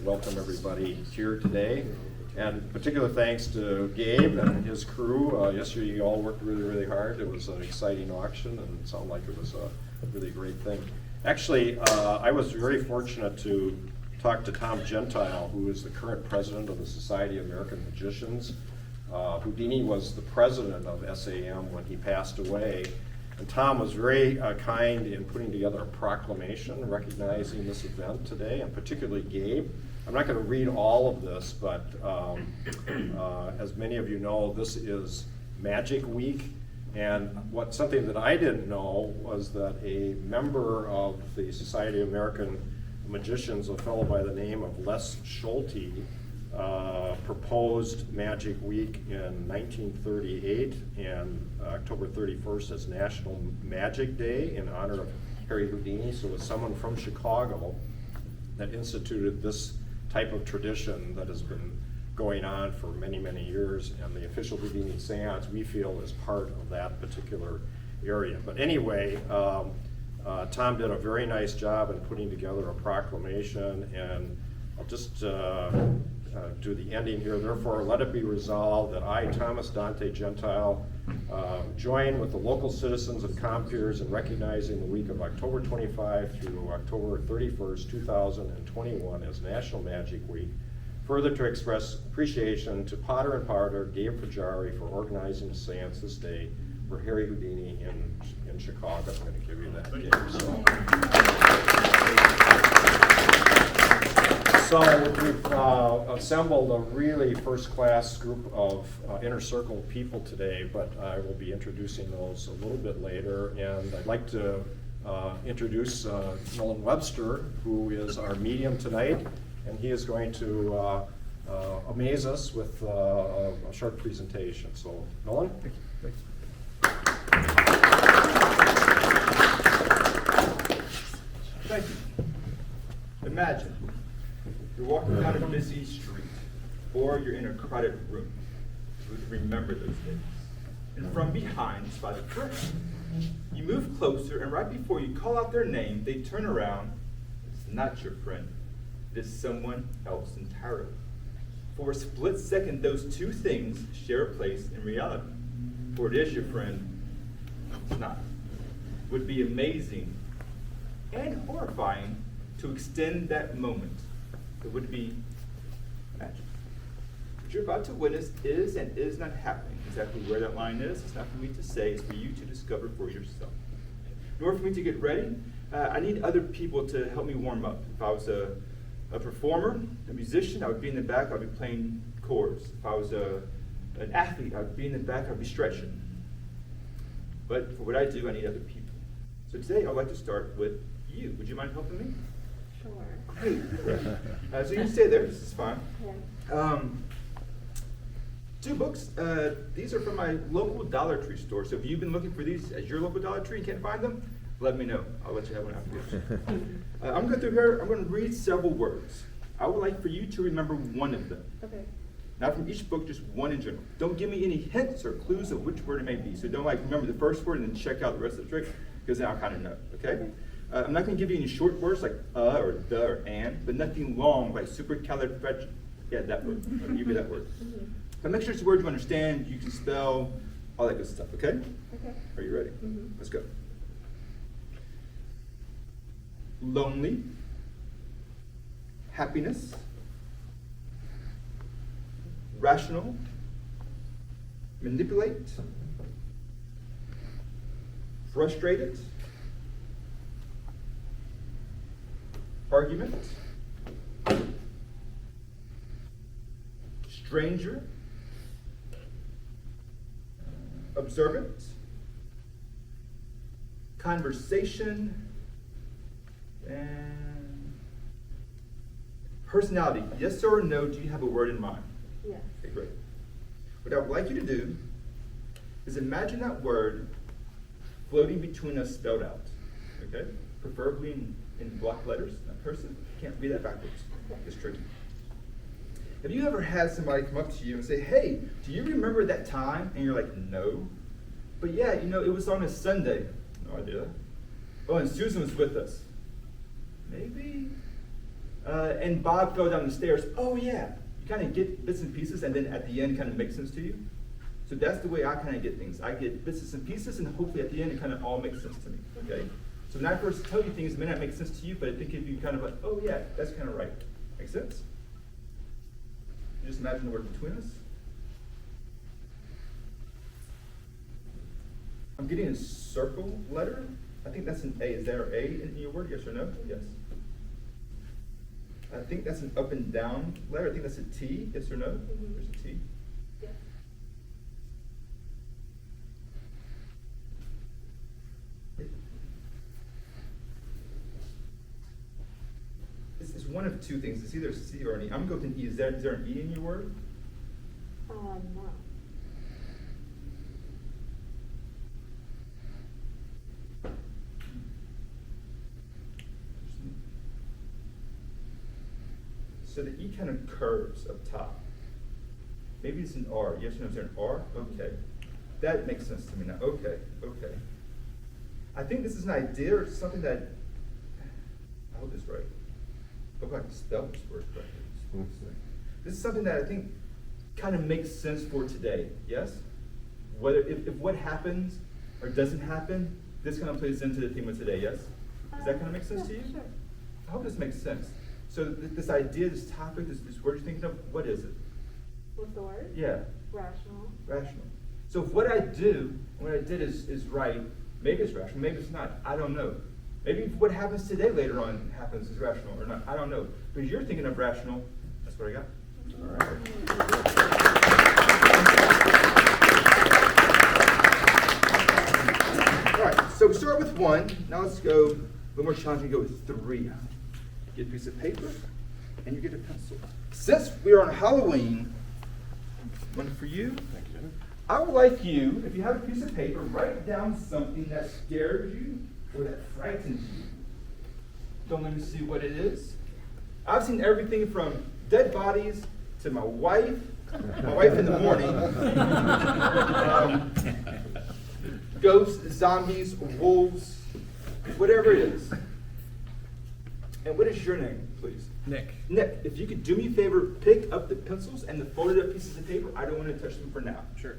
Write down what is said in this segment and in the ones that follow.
welcome everybody here today. And particular thanks to Gabe and his crew. Yesterday you all worked really, really hard. It was an exciting auction and it sounded like it was a really great thing. Actually, I was very fortunate to talk to Tom Gentile, who is the current president of the Society of American Magicians. Houdini was the president of SAM when he passed away. And Tom was very kind in putting together a proclamation recognizing this event today, and particularly Gabe. I'm not going to read all of this, but as many of you know, this is Magic Week. And something that I didn't know was that a member of the Society of American Magicians, a fellow by the name of Les Schulte, proposed Magic Week in 1938, and October 31st as National Magic Day in honor of Harry Houdini. So it was someone from Chicago that instituted this type of tradition that has been going on for many, many years, and the official Houdini Seance, we feel, is part of that particular area. But anyway, Tom did a very nice job in putting together a proclamation, and I'll just do the ending here. Therefore, let it be resolved that I, Thomas Dante Gentile, join with the local citizens and compeers in recognizing the week of October 25 through October 31st, 2021 as National Magic Week. Further, to express appreciation to Potter and Potter, Gabe Fajari, for organizing a seance this day for Harry Houdini in Chicago. I'm going to give you that, Gabe. So we've assembled a really first-class group of inner circle people today, but I will be introducing those a little bit later. And I'd like to introduce Nolan Webster, who is our medium tonight, and he is going to amaze us with a short presentation. So, Nolan? Thank you. Thank you. Imagine you're walking down a busy street, or you're in a crowded room. You would remember those days. And from behind, you spot a friend. You move closer, and right before you call out their name, they turn around. It's not your friend. It is someone else entirely. For a split second, those two things share a place in reality. For it is your friend, it's not. It would be amazing and horrifying to extend that moment. It would be magic. What you're about to witness is and is not happening. Exactly where that line is, it's not for me to say, it's for you to discover for yourself. In order for me to get ready, I need other people to help me warm up. If I was a performer, a musician, I would be in the back, I'd be playing chords. If I was an athlete, I'd be in the back, I'd be stretching. But for what I do, I need other people. So today, I'd like to start with you. Would you mind helping me? Sure. Great. So you can stay there, this is fine. Okay. Two books. These are from my local Dollar Tree store. So if you've been looking for these at your local Dollar Tree and can't find them, let me know. I'll let you have one after this. I'm going through here. I'm going to read several words. I would like for you to remember one of them. Okay. Not from each book, just one in general. Don't give me any hints or clues of which word it may be. So don't remember the first word and then check out the rest of the trick, because then I'll kind of know, okay? I'm not going to give you any short words like or the or and, but nothing long like supercalifragilistic. Yeah, that word. I'll give you that word. But make sure it's a word you understand, you can spell, all that good stuff, okay? Okay. Are you ready? Let's go. Lonely, happiness, rational, manipulate, frustrated, argument, stranger, observant, conversation, and personality. Yes or no, do you have a word in mind? Yes. Okay, great. What I would like you to do is imagine that word floating between us spelled out, okay? Preferably in block letters, not cursive. You can't read that backwards. It's tricky. Have you ever had somebody come up to you and say, hey, do you remember that time? And you're like, no. But yeah, you know, it was on a Sunday. No idea. Oh, and Susan was with us. Maybe. And Bob fell down the stairs. Oh yeah. You kind of get bits and pieces, and then at the end, kind of makes sense to you. So that's the way I kind of get things. I get bits and pieces, and hopefully at the end, it kind of all makes sense to me. Okay. So when I first tell you things, it may not make sense to you, but I think if you kind of like, oh yeah, that's kind of right. Make sense? You just imagine the word between us. I'm getting a circle letter. I think that's an A. Is there an A in your word? Yes or no? Yes. I think that's an up and down letter. I think that's a T. Yes or no? Mm-hmm. There's a T. Yes. It's one of two things. It's either a C or an E. I'm going to go with an E. Is there an E in your word? No. So the E kind of curves up top. Maybe it's an R. Yes or no? Is there an R? Okay. That makes sense to me now. Okay. Okay. I think this is an idea or something that, I hope it's right. I hope I can spell this word correctly. This is something that I think kind of makes sense for today. Yes? Whether if what happens or doesn't happen, this kind of plays into the theme of today. Yes? Does that kind of make sense to you? Sure. I hope this makes sense. So this idea, this topic, this word you're thinking of, what is it? What's the word? Yeah, Rational. rational. So if what I do, what I did is right, maybe it's rational, maybe it's not. I don't know. Maybe what happens today later on happens is rational or not. I don't know. But you're thinking of rational. That's what I got. All right. All right. So we start with 1. Now let's go a little more challenging. Go with 3. Get a piece of paper, and you get a pencil. Since we are on Halloween, one for you. Thank you. I would like you, if you have a piece of paper, write down something that scares you or that frightens you. Don't let me see what it is. I've seen everything from dead bodies to my wife in the morning, ghosts, zombies, wolves, whatever it is. And what is your name, please? Nick. Nick, if you could do me a favor, pick up the pencils and the folded up pieces of paper. I don't want to touch them for now. Sure.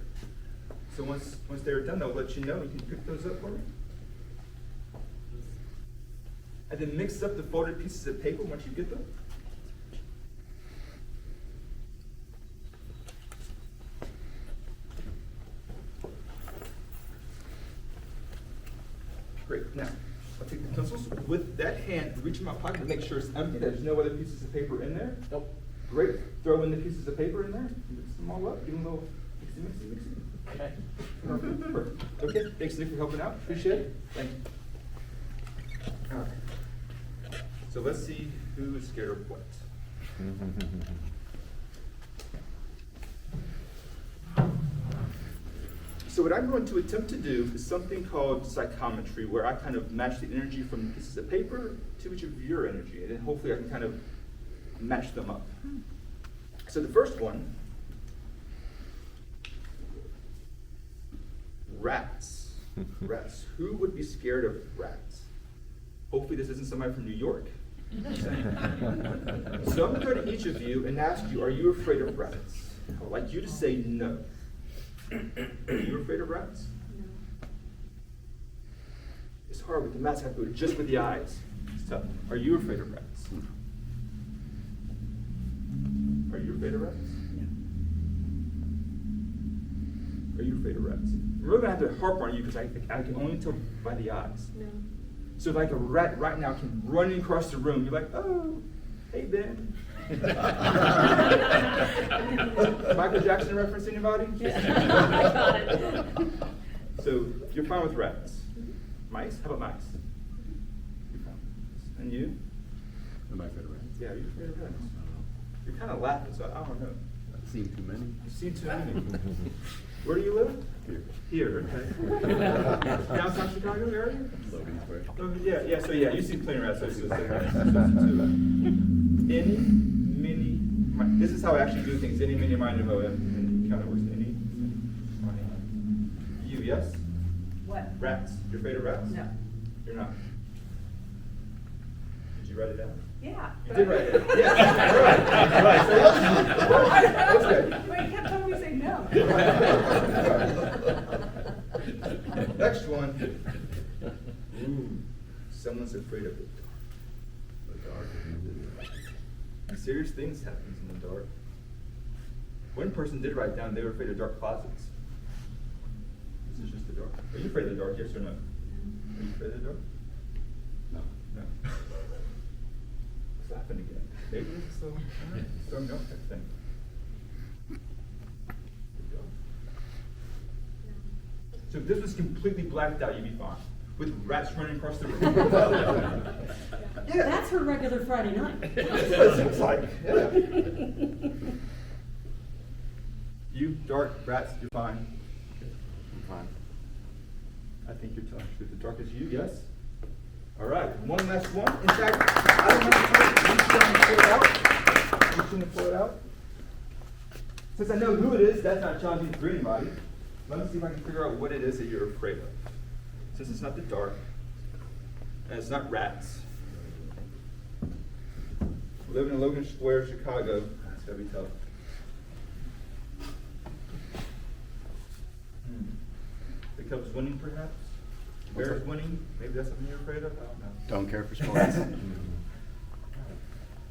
So once they're done, they'll let you know. You can pick those up for me. And then mix up the folded pieces of paper once you get them. Great. Now, I'll take the pencils with that hand, reach in my pocket to make sure it's empty. There's no other pieces of paper in there. Nope. Great. Throw in the pieces of paper in there. Mix them all up. Give them a little mixy. Okay. Perfect. Okay. Thanks, Nick, for helping out. Appreciate it. Thank you. All right. So let's see who is scared of what. So what I'm going to attempt to do is something called psychometry, where I kind of match the energy from the pieces of paper to each of your energy, and then hopefully I can kind of match them up. So the first one, rats. Rats. Who would be scared of rats? Hopefully this isn't somebody from New York. So I'm going to go to each of you and ask you, are you afraid of rats? I would like you to say no. Are you afraid of rats? No. It's hard with the mask. I have to do it just with the eyes. It's tough. Are you afraid of rats? Are you afraid of rats? Are you afraid of rats? I'm really going to have to harp on you because I can only tell by the eyes. No. So like a rat right now can run across the room. You're like, oh, hey, Ben. Michael Jackson reference, anybody? Yeah. I got it. So you're fine with rats. Mice? How about mice? You're fine. And you? Am I afraid of rats? Yeah, you're afraid of rats. You're kind of laughing, so I don't know. I've seen too many. You've seen too many. Where do you live? Here, okay. Downtown Chicago area? Logan'sburg. Oh, yeah, so you've seen plenty of rats. So any, mini, this is how I actually do things. Any, mini, miny, mo, and kind of works. Any, miny. You, yes? What? Rats. You're afraid of rats? No. You're not. Did you write it down? Yeah. You did write it. Yeah. All right. So that's good. Wait, you kept telling me to say no. Next one. Ooh, someone's afraid of the dark. The dark. And serious things happen in the dark. One person did write down they were afraid of dark closets. This is just the dark. Are you afraid of the dark, yes or no? Are you afraid of the dark? No. No. What's happened again? Maybe it's storm up type thing. The dark. So if this was completely blacked out, you'd be fine. With rats running across the room. Yeah. That's her regular Friday night. That's what it seems like. Yeah. You, dark, rats, you're fine. I'm fine. I think you're telling the truth. The dark is you, yes? All right, one last one. In fact, I don't want to pull it out. I'm going to pull it out. Since I know who it is, that's not challenging for anybody. Let me see if I can figure out what it is that you're afraid of. Since it's not the dark, and it's not rats. Living in Logan Square, Chicago, that's gotta be tough. The Cubs winning, perhaps? Bears winning? Maybe that's something you're afraid of? I don't know. Don't care for sports.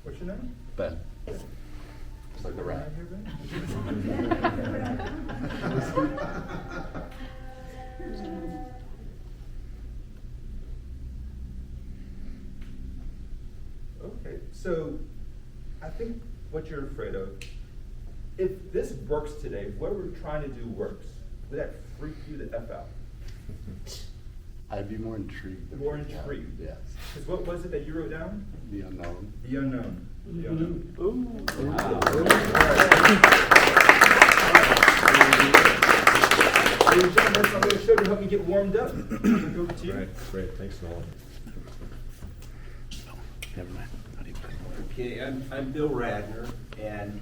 What's your name? Ben. It's like the rat. Okay, so I think what you're afraid of, if this works today, if what we're trying to do works, would that freak you the F out? I'd be more intrigued. More intrigued? Yes. Because what was it that you wrote down? The unknown. The unknown. The unknown. Ladies and gentlemen, I'm going to show you to help me get warmed up. Over to you. Great, thanks, Nolan. Never mind. Okay, I'm Bill Radner, and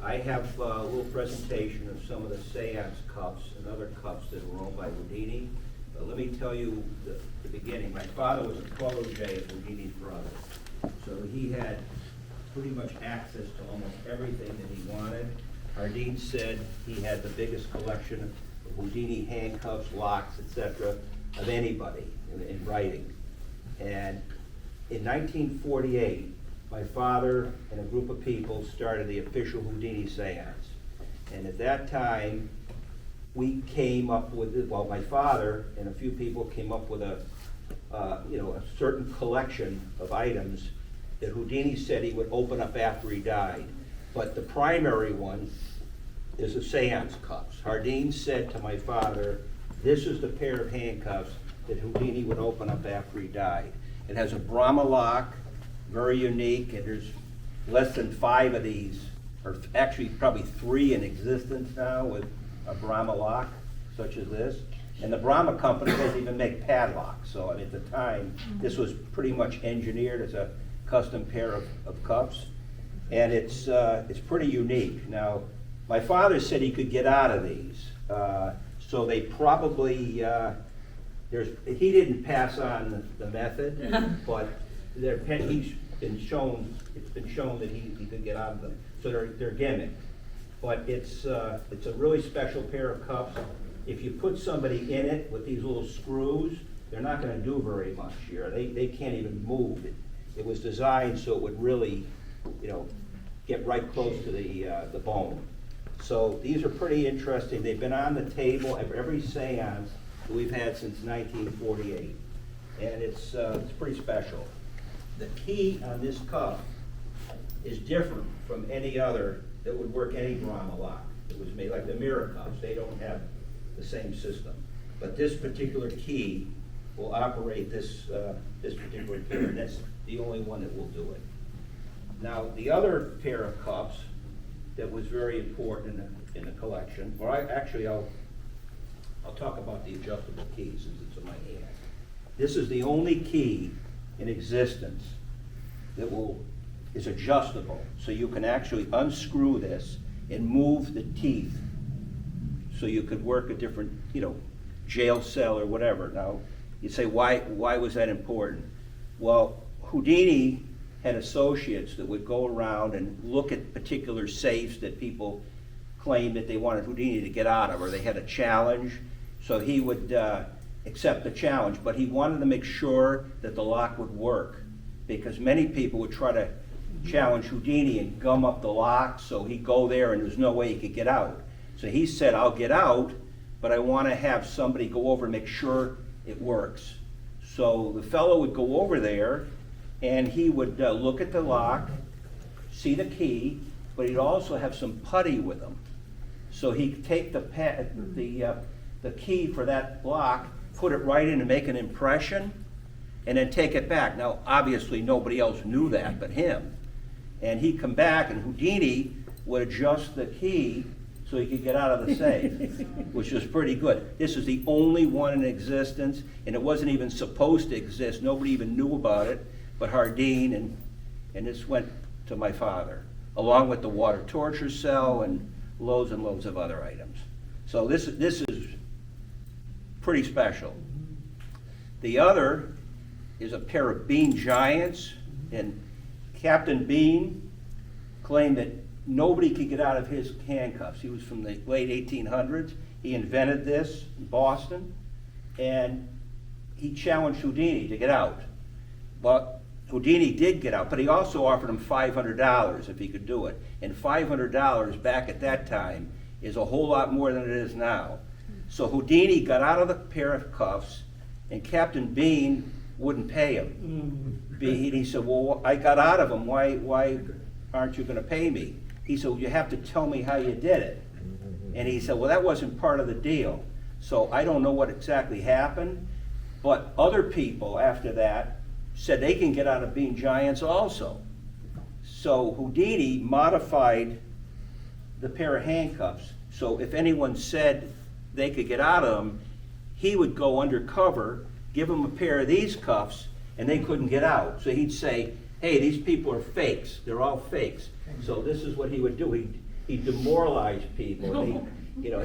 I have a little presentation of some of the seance cups and other cups that were owned by Houdini. But let me tell you the beginning. My father was a protege of Houdini's brother, so he had pretty much access to almost everything that he wanted. Hardine said he had the biggest collection of Houdini handcuffs, locks, etc., of anybody in writing. And in 1948, my father and a group of people started the official Houdini Seance. And at that time, we came up with, well, my father and a few people came up with a certain collection of items that Houdini said he would open up after he died. But the primary one is the seance cups. Hardine said to my father, this is the pair of handcuffs that Houdini would open up after he died. It has a Brahma lock, very unique, and there's less than 5 of these, or actually probably 3 in existence now with a Brahma lock, such as this. And the Brahma company doesn't even make padlocks, so at the time, this was pretty much engineered as a custom pair of cups. And it's pretty unique. Now, my father said he could get out of these, so they probably, he didn't pass on the method, but it's been shown that he could get out of them. So they're gimmick. But it's a really special pair of cups. If you put somebody in it with these little screws, they're not going to do very much here. They can't even move. It was designed so it would really, get right close to the bone. So these are pretty interesting. They've been on the table at every seance that we've had since 1948. And it's pretty special. The key on this cup is different from any other that would work any Brahma lock. It was made like the mirror cups. They don't have the same system. But this particular key will operate this particular pair, and that's the only one that will do it. Now, the other pair of cups that was very important in the collection, or I'll talk about the adjustable key since it's in my hand. This is the only key in existence that is adjustable, so you can actually unscrew this and move the teeth, so you could work a different, jail cell or whatever. Now, you say, why was that important? Well, Houdini had associates that would go around and look at particular safes that people claimed that they wanted Houdini to get out of, or they had a challenge. So he would accept the challenge, but he wanted to make sure that the lock would work, because many people would try to challenge Houdini and gum up the lock, so he'd go there and there's no way he could get out. So he said, I'll get out, but I want to have somebody go over and make sure it works. So the fellow would go over there and he would look at the lock, see the key, but he'd also have some putty with him. So he'd take the key for that lock, put it right in and make an impression, and then take it back. Now, obviously, nobody else knew that but him. And he'd come back, and Houdini would adjust the key so he could get out of the safe, which was pretty good. This is the only one in existence, and it wasn't even supposed to exist. Nobody even knew about it but Hardine, and this went to my father, along with the water torture cell and loads of other items. So this is pretty special. The other is a pair of Bean Giants, and Captain Bean claimed that nobody could get out of his handcuffs. He was from the late 1800s. He invented this in Boston, and he challenged Houdini to get out. But Houdini did get out, but he also offered him $500 if he could do it. And $500 back at that time is a whole lot more than it is now. So Houdini got out of the pair of cuffs, and Captain Bean wouldn't pay him. He said, well, I got out of them, why aren't you gonna pay me? He said, well, you have to tell me how you did it. And he said, well, that wasn't part of the deal. So I don't know what exactly happened, but other people after that said they can get out of Bean Giants also. So Houdini modified the pair of handcuffs, so if anyone said they could get out of them, he would go undercover, give them a pair of these cuffs, and they couldn't get out. So he'd say, hey, these people are fakes. They're all fakes. So this is what he would do. He'd demoralize people. And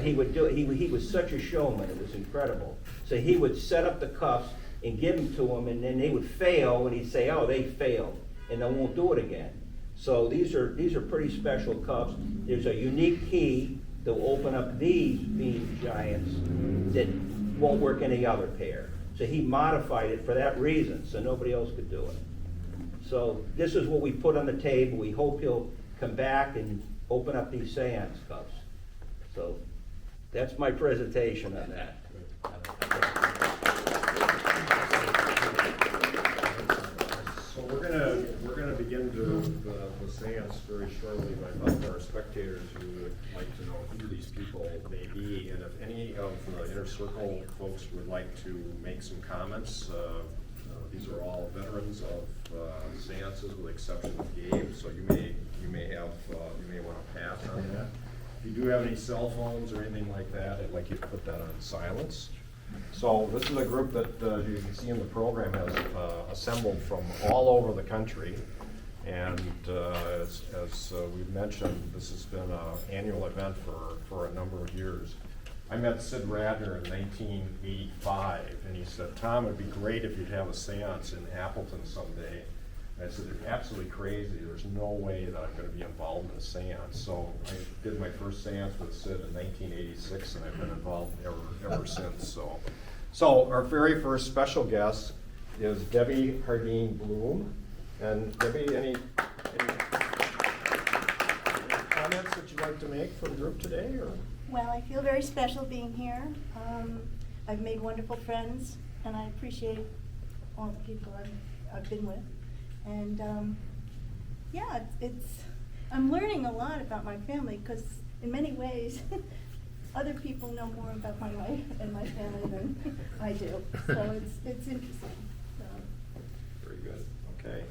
he would do it. He was such a showman. It was incredible. So he would set up the cuffs and give them to them, and then they would fail, and he'd say, oh, they failed, and they won't do it again. So these are pretty special cuffs. There's a unique key that will open up these Bean Giants that won't work any other pair. So he modified it for that reason, so nobody else could do it. So this is what we put on the table. We hope he'll come back and open up these seance cuffs. So that's my presentation on that. So we're gonna begin the seance very shortly. I thought our spectators who would like to know who these people may be, and if any of the Inner Circle folks would like to make some comments, these are all veterans of seances with the exception of Gabe, so you may want to pass on that. If you do have any cell phones or anything like that, I'd like you to put that on silence. So this is a group that, as you can see in the program, has assembled from all over the country. And as we've mentioned, this has been an annual event for a number of years. I met Sid Radner in 1985, and he said, Tom, it'd be great if you'd have a seance in Appleton someday. And I said, they're absolutely crazy. There's no way that I'm going to be involved in a seance. So I did my first seance with Sid in 1986, and I've been involved ever since. So our very first special guest is Debbie Hardine Bloom. And Debbie, any comments that you'd like to make for the group today? Or? Well, I feel very special being here. I've made wonderful friends, and I appreciate all the people I've been with. And yeah, I'm learning a lot about my family, because in many ways, other people know more about my life and my family than I do. So it's interesting. Very good. Okay.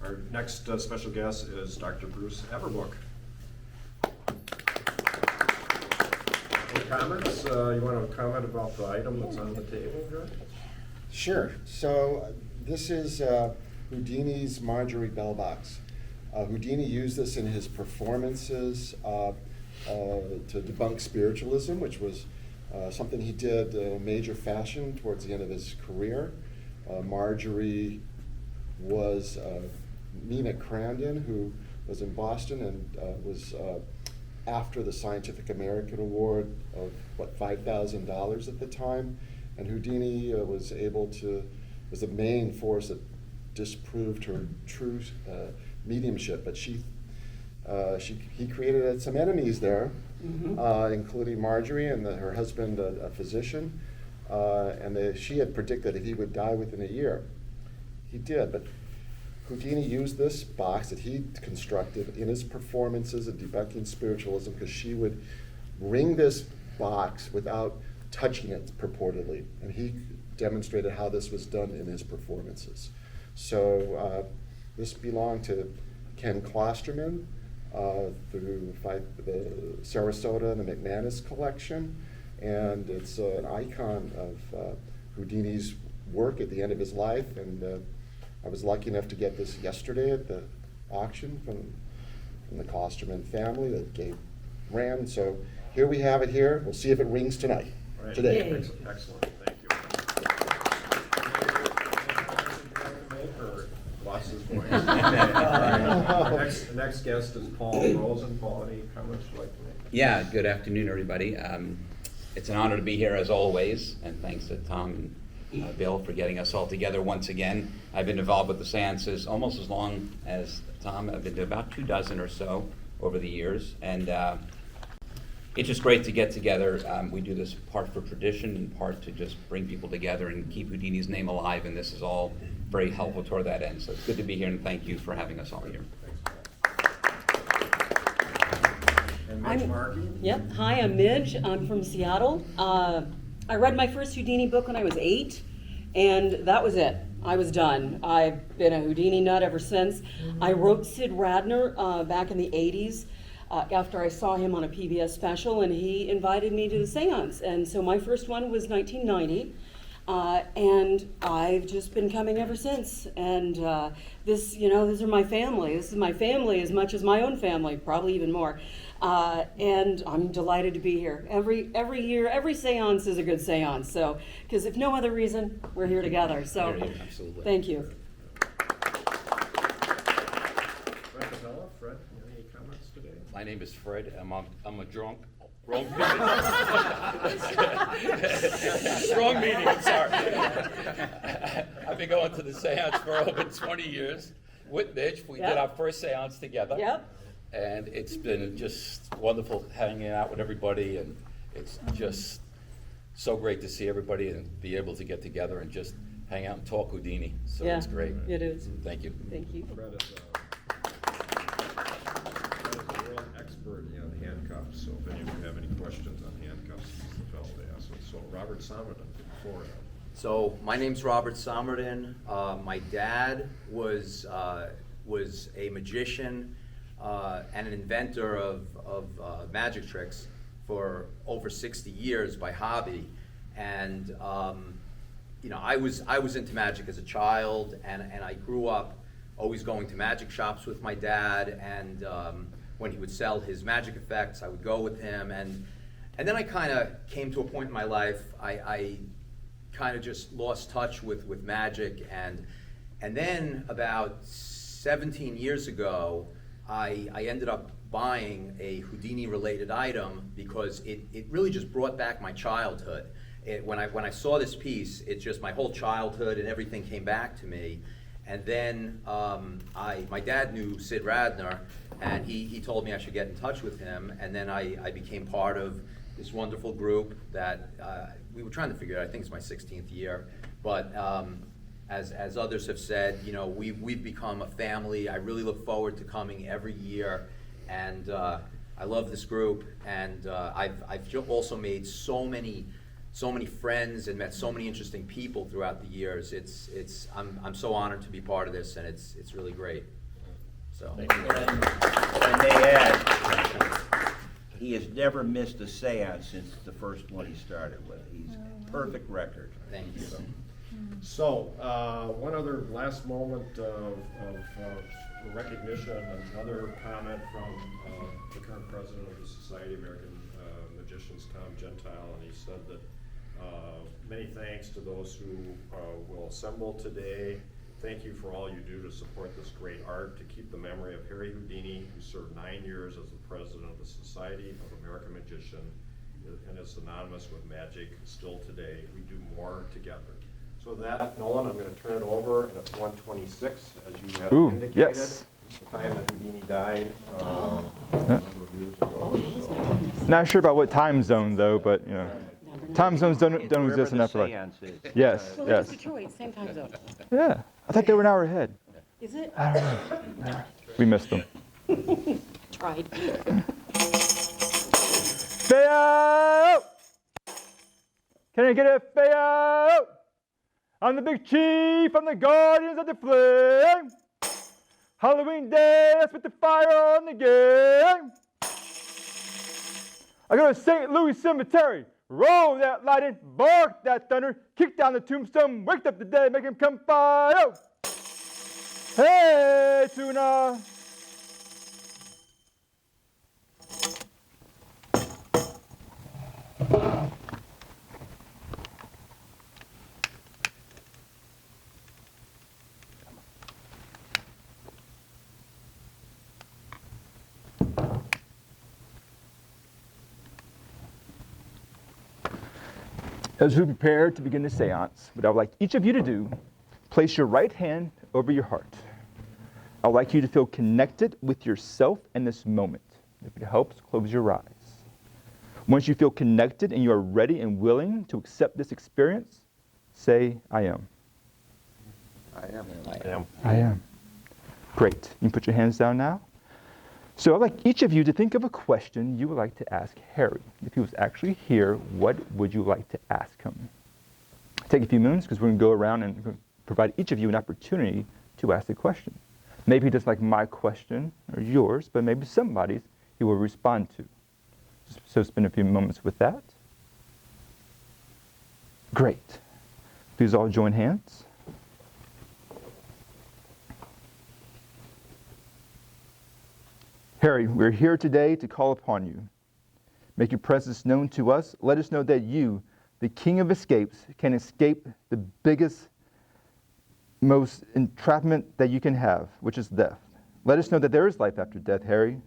Our next special guest is Dr. Bruce Everbook. Any comments? You want to comment about the item that's on the table, George? Sure. So this is Houdini's Marjorie Bell box. Houdini used this in his performances to debunk spiritualism, which was something he did in a major fashion towards the end of his career. Marjorie was Nina Crandon, who was in Boston and was after the Scientific American Award of, what, $5,000 at the time. And Houdini was the main force that disproved her true mediumship. But he created some enemies there, including Marjorie and her husband, a physician. And she had predicted that he would die within a year. He did, but Houdini used this box that he constructed in his performances of debunking spiritualism, because she would ring this box without touching it purportedly, and he demonstrated how this was done in his performances. So this belonged to Ken Klosterman through the Sarasota and the McManus collection, and it's an icon of Houdini's work at the end of his life. And I was lucky enough to get this yesterday at the auction from the Klosterman family that ran. So here we have it here. We'll see if it rings tonight. Right. Today. Excellent, thank you. Or Boss's voice. The next guest is Paul Rosen. Paul, any comments you'd like to make? Yeah, good afternoon, everybody. It's an honor to be here as always, and thanks to Tom and Bill for getting us all together once again. I've been involved with the seances almost as long as Tom. I've been to about 24 or so over the years, and it's just great to get together. We do this part for tradition and part to just bring people together and keep Houdini's name alive, and this is all very helpful toward that end. So it's good to be here, and thank you for having us all here. And Mitch Markey? Yep. Hi, I'm Midge. I'm from Seattle. I read my first Houdini book when I was 8, and that was it. I was done. I've been a Houdini nut ever since. I wrote Sid Radner back in the 80s after I saw him on a PBS special, and he invited me to the seance. And so my first one was 1990, and I've just been coming ever since. And this are my family. This is my family as much as my own family, probably even more. And I'm delighted to be here. Every year, every seance is a good seance. So, because if no other reason, we're here together. So, Absolutely. thank you. Fred, any comments today? My name is Fred. I'm a drunk. Wrong meeting. Wrong meeting, I'm sorry. I've been going to the seance for over 20 years with Mitch. We did our first seance together. Yep. And it's been just wonderful hanging out with everybody, and it's just so great to see everybody and be able to get together and just hang out and talk Houdini. So Yeah, it's great. it is. Thank you. Thank you. Fred is a world expert in handcuffs, so if any of you have any questions on handcuffs, he's the fellow to ask. So Robert Somerton, Florida. So my name's Robert Somerton. My dad was a magician and an inventor of magic tricks for over 60 years by hobby. And I was into magic as a child, and I grew up always going to magic shops with my dad, and when he would sell his magic effects, I would go with him. And then I kind of came to a point in my life, I kind of just lost touch with magic, and then about 17 years ago, I ended up buying a Houdini-related item because it really just brought back my childhood. When I saw this piece, it's just my whole childhood and everything came back to me. And then my dad knew Sid Radner, and he told me I should get in touch with him. And then I became part of this wonderful group that we were trying to figure out. I think it's my 16th year, but as others have said, we've become a family. I really look forward to coming every year, and I love this group. And I've also made so many friends and met so many interesting people throughout the years. I'm so honored to be part of this, and it's really great. So. And they add, he has never missed a seance since the first one he started with. He's perfect record. Thank you. So, one other last moment of recognition, another comment from the current president of the Society of American Magicians, Tom Gentile, and he said that many thanks to those who will assemble today thank you for all you do to support this great art, to keep the memory of Harry Houdini, who served 9 years as the president of the Society of American Magician and is synonymous with magic still today. We do more together. So with that, Nolan, I'm going to turn it over, and it's 1:26, as you have indicated. Yes. The time that Houdini died a number of years ago. So. Not sure about what time zone though, but you know, time zones don't exist in Afterlife. Yes, Well, yes. it's Detroit, same time zone. Yeah, I thought they were an hour ahead. Is it? I don't know. We missed them. Tried. Feo! Can I get a Feo? I'm the big chief, I'm the guardians of the flame. Halloween day, let's put the fire on the game. I go to St. Louis Cemetery, roll that lightning, bark that thunder, kick down the tombstone, wake up the dead, make him come fire. Hey, tuna. As we prepare to begin the seance, what I would like each of you to do, place your right hand over your heart. I would like you to feel connected with yourself in this moment. If it helps, close your eyes. Once you feel connected and you are ready and willing to accept this experience, say, I am. I am. I am. Great. You can put your hands down now. So I'd like each of you to think of a question you would like to ask Harry. If he was actually here, what would you like to ask him? Take a few minutes because we're going to go around and provide each of you an opportunity to ask the question. Maybe he doesn't like my question or yours, but maybe somebody's he will respond to. So spend a few moments with that. Great. Please all join hands. Harry, we're here today to call upon you. Make your presence known to us. Let us know that you, the King of Escapes, can escape the biggest, most entrapment that you can have, which is death. Let us know that there is life after death, Harry.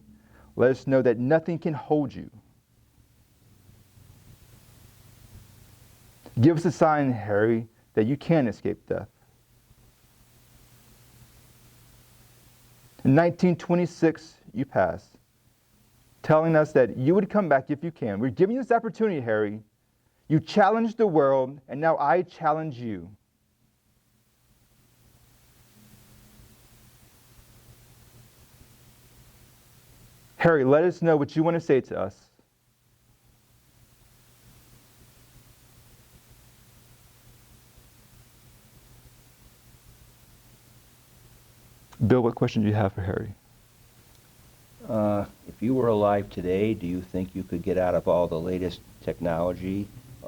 Let us know that nothing can hold you. Give us a sign, Harry, that you can escape death. In 1926, you passed, telling us that you would come back if you can. We're giving you this opportunity, Harry. You challenged the world, and now I challenge you. Harry, let us know what you want to say to us. Bill, what question do you have for Harry? If you were alive today, do you think you could get out of all the latest technology,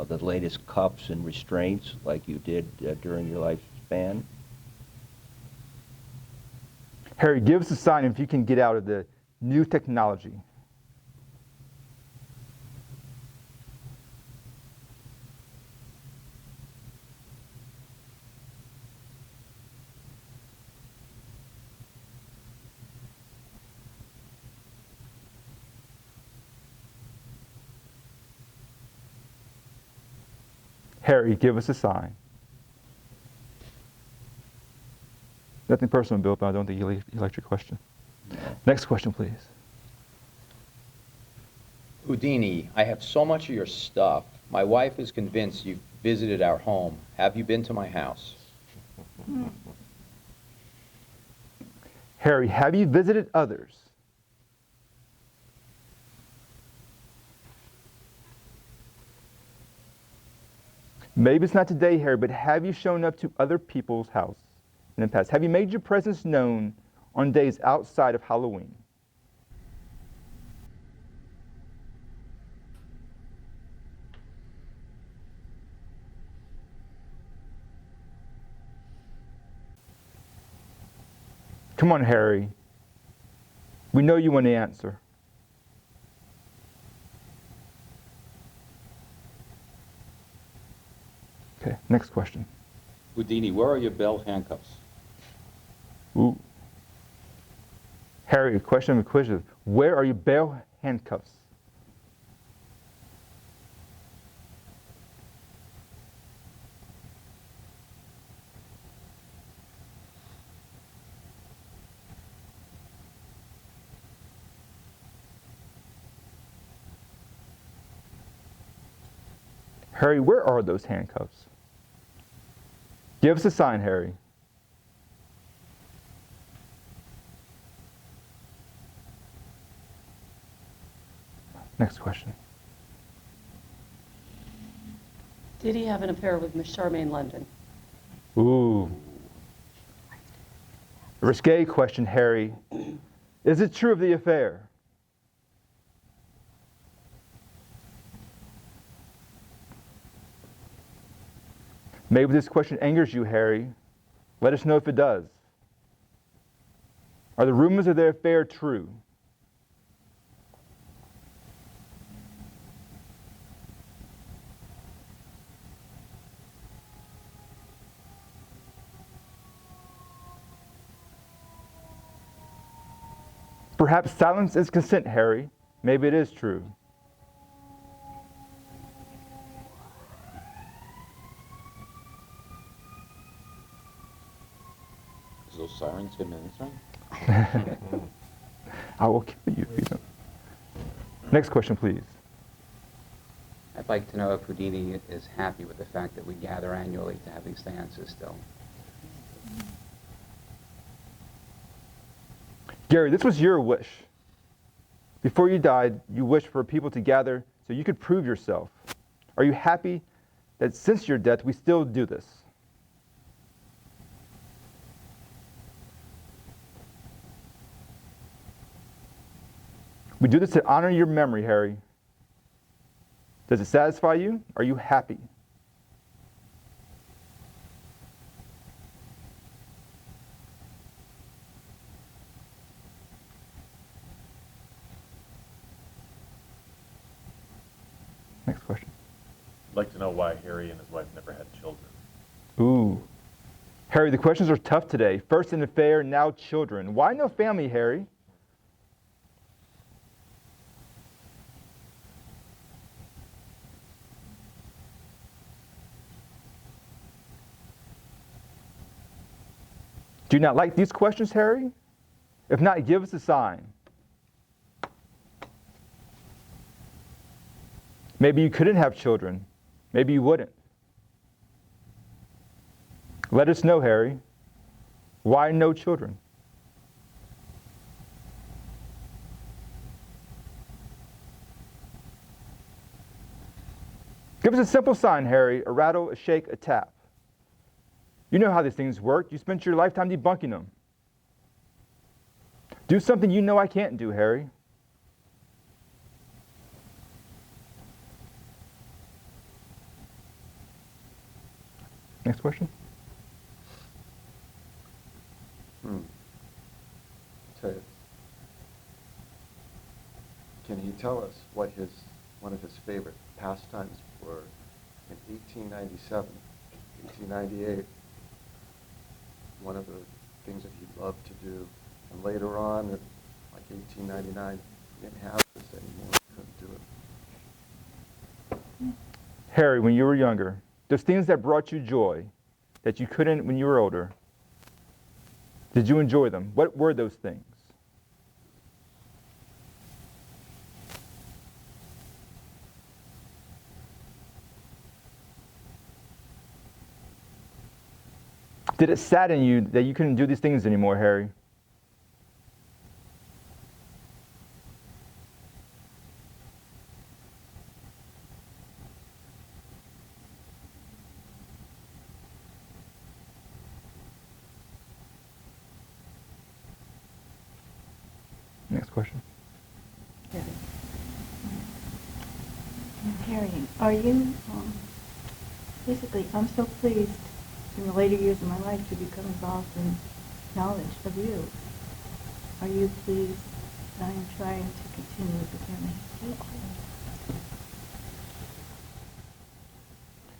the latest cuffs and restraints like you did during your lifespan? Harry, give us a sign if you can get out of the new technology. Harry, give us a sign. Nothing personal, Bill, but I don't think you liked your question. Next question, please. Houdini, I have so much of your stuff. My wife is convinced you've visited our home. Have you been to my house? Harry, have you visited others? Maybe it's not today, Harry, but have you shown up to other people's house in the past? Have you made your presence known on days outside of Halloween? Come on, Harry. We know you want the answer. Okay, next question. Houdini, where are your bell handcuffs? Ooh. Harry, question of the quiz. Where are your bail handcuffs? Harry, where are those handcuffs? Give us a sign, Harry. Next question. Did he have an affair with Miss Charmaine London? Ooh. Risque question, Harry. Is it true of the affair? Maybe this question angers you, Harry. Let us know if it does. Are the rumors of their affair true? Perhaps silence is consent, Harry. Maybe it is true. Is those sirens getting anything? I will kill you if you don't. Next question, please. I'd like to know if Houdini is happy with the fact that we gather annually to have these seances still. Gary, this was your wish. Before you died, you wished for people to gather so you could prove yourself. Are you happy that since your death, we still do this? We do this to honor your memory, Harry. Does it satisfy you? Are you happy? Next question. I'd like to know why Harry and his wife never had children. Ooh. Harry, the questions are tough today. First an affair, now children. Why no family, Harry? Do you not like these questions, Harry? If not, give us a sign. Maybe you couldn't have children. Maybe you wouldn't. Let us know, Harry. Why no children? Give us a simple sign, Harry. A rattle, a shake, a tap. You know how these things work. You spent your lifetime debunking them. Do something you know I can't do, Harry. Next question. So, can he tell us what one of his favorite pastimes were in 1897, 1898? One of the things that he loved to do, and later on, in like 1899, he didn't have this anymore. He couldn't do it. Harry, when you were younger, those things that brought you joy that you couldn't when you were older, did you enjoy them? What were those things? Did it sadden you that you couldn't do these things anymore, Harry? Next question. Harry, are you, basically, I'm so pleased in the later years of my life to become involved in knowledge of you. Are you pleased that I am trying to continue with the family history?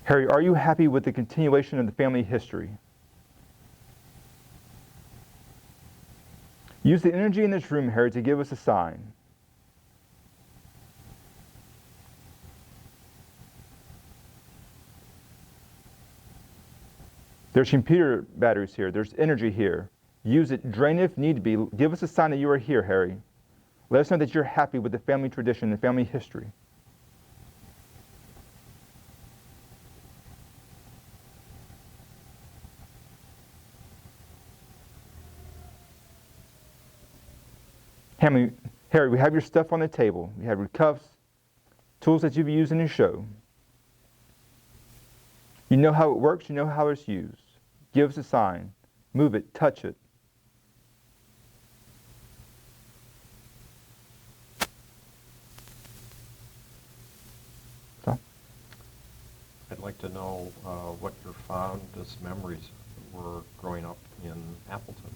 Harry, are you happy with the continuation of the family history? Use the energy in this room, Harry, to give us a sign. There's computer batteries here. There's energy here. Use it. Drain it if need be. Give us a sign that you are here, Harry. Let us know that you're happy with the family tradition and family history. Harry, we have your stuff on the table. We have your cuffs, tools that you've used in your show. You know how it works. You know how it's used. Give us a sign. Move it. Touch it. So? I'd like to know what your fondest memories were growing up in Appleton.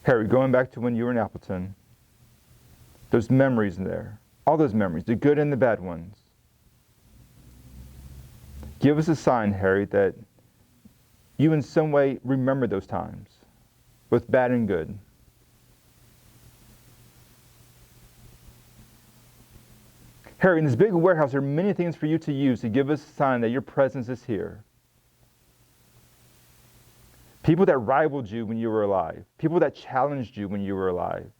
Harry, going back to when you were in Appleton, those memories in there, all those memories, the good and the bad ones. Give us a sign, Harry, that you in some way remember those times, both bad and good. Harry, in this big warehouse, there are many things for you to use to give us a sign that your presence is here. People that rivaled you when you were alive. People that challenged you when you were alive.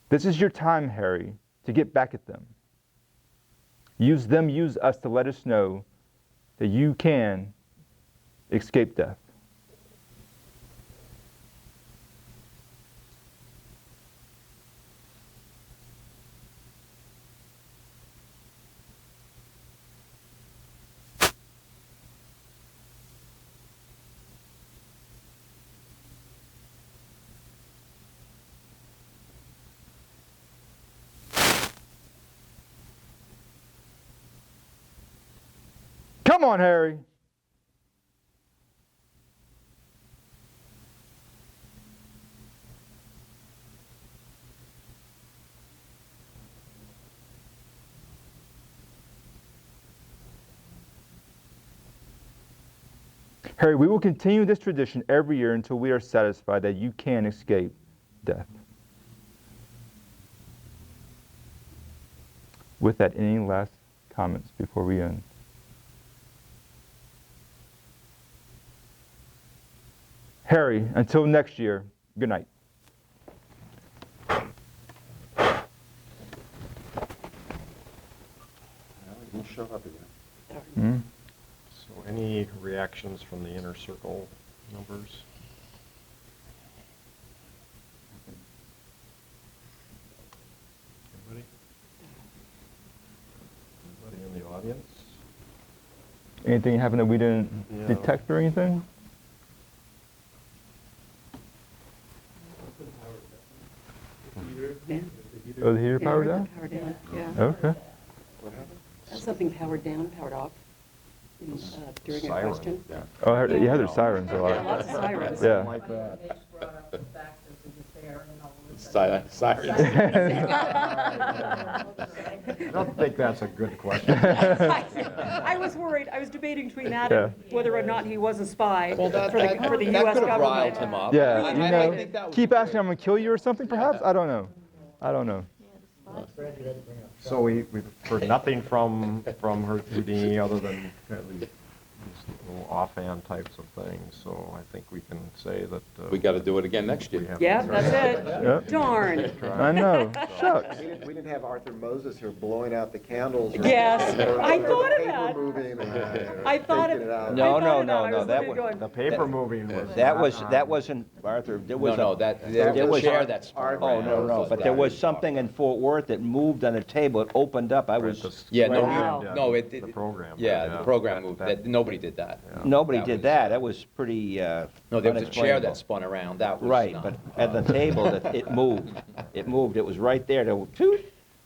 This is your time, Harry, to get back at them. Use them, use us to let us know that you can escape death. Come on, Harry. Harry, we will continue this tradition every year until we are satisfied that you can escape death. With that, any last comments before we end? Harry, until next year, good night. Well, he didn't show up again. Mm-hmm. So any reactions from the inner circle members? Anybody? Anybody in the audience? Anything happened that we didn't Yeah. detect or anything? Yeah. Oh, the heater powered Yeah, down? powered down, yeah. Okay. What happened? Something powered down, powered off during a Siren, question. yeah. Oh, I heard, yeah, there's sirens a lot. Yeah, lots of sirens. Yeah. Like that. Sirens. I don't think that's a good question. I was worried, I was debating between that and whether or not he was a spy for the That US could have riled government. him up. Yeah, I- you I know, think that was keep great. asking I'm going to kill you or something, perhaps? I don't know. I don't know. So we've heard nothing from Houdini other than kind of these little offhand types of things. So I think we can say that We got to do it again next we year. have. Yeah, that's Yep. it. Darn. I know. Shucks. We didn't have Arthur Moses here blowing out the candles. Yes, I or thought of paper that. moving and I thought taking it. it out. No, I thought no, of no, I no, was that looking was- going, The paper moving was. That not wasn't, Arthur, there was No, a... that, there the was- chair that's. Art- Oh, no, but there was something in Fort Worth that moved on a table, it opened up, I was, Yeah, no, Wow. The program. Yeah, the program moved, that, nobody did that. nobody That did was- that, that was pretty No, there was a chair unexplainable. that spun around, that was Right, not- but at the table, it moved, it was right there,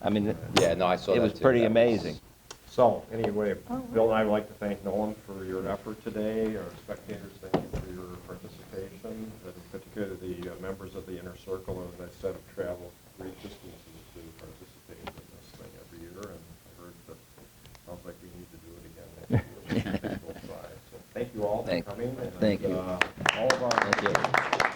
I mean, Yeah, no, I saw that it was too. pretty That was- amazing. So anyway, Bill and I would like to thank Nolan for your effort today. Our spectators, thank you for your participation, and particularly the members of the inner circle, as I said, have traveled great distances to participate in this thing every year, and I heard that, sounds like we need to do it again next year. We'll try. So thank you all. for Thank- coming. thank And, you. all of our. Thank you.